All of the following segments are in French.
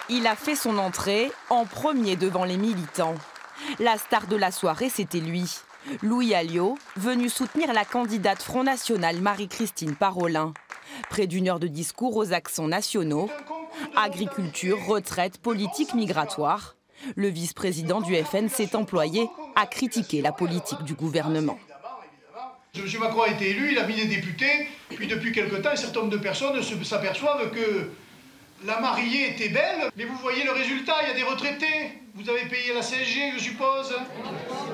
Il a fait son entrée en premier devant les militants. La star de la soirée, c'était lui, Louis Alliot, venu soutenir la candidate Front National Marie-Christine Parolin. Près d'une heure de discours aux accents nationaux, agriculture, retraite, politique migratoire. Le vice-président du FN s'est employé à critiquer la politique du gouvernement. M. Macron a été élu, il a mis des députés, puis depuis quelque temps, un certain nombre de personnes s'aperçoivent que la mariée était belle, mais vous voyez le résultat, il y a des retraités. Vous avez payé la CSG, je suppose.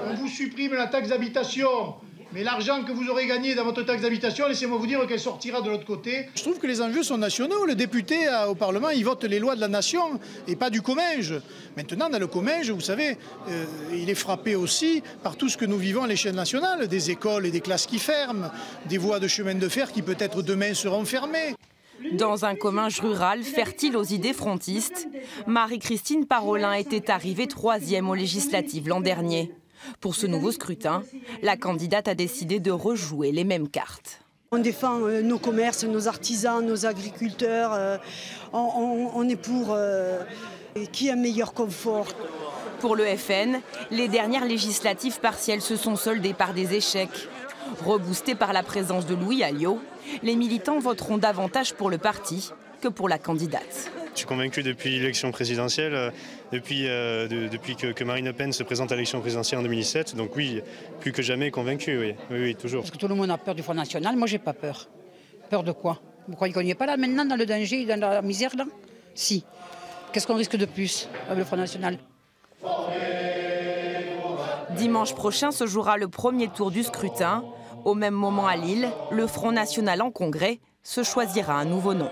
On vous supprime la taxe d'habitation. Mais l'argent que vous aurez gagné dans votre taxe d'habitation, laissez-moi vous dire qu'elle sortira de l'autre côté. Je trouve que les enjeux sont nationaux. Le député au Parlement, il vote les lois de la nation et pas du Comminges. Maintenant, dans le Comminges, vous savez, il est frappé aussi par tout ce que nous vivons à l'échelle nationale. Des écoles et des classes qui ferment, des voies de chemin de fer qui peut-être demain seront fermées. Dans un Comminges rural fertile aux idées frontistes, Marie-Christine Parolin était arrivée 3e aux législatives l'an dernier. Pour ce nouveau scrutin, la candidate a décidé de rejouer les mêmes cartes. On défend nos commerces, nos artisans, nos agriculteurs. On est pour qui a un meilleur confort. Pour le FN, les dernières législatives partielles se sont soldées par des échecs. Reboostés par la présence de Louis Alliot, les militants voteront davantage pour le parti que pour la candidate. Je suis convaincu depuis l'élection présidentielle, depuis que Marine Le Pen se présente à l'élection présidentielle en 2017. Donc oui, plus que jamais convaincu, oui, toujours. Parce que tout le monde a peur du Front National, moi j'ai pas peur. Peur de quoi? Vous croyez qu'on n'y est pas là maintenant, dans le danger, dans la misère là? Si. Qu'est-ce qu'on risque de plus avec le Front National? Dimanche prochain se jouera le premier tour du scrutin. Au même moment à Lille, le Front National en congrès se choisira un nouveau nom.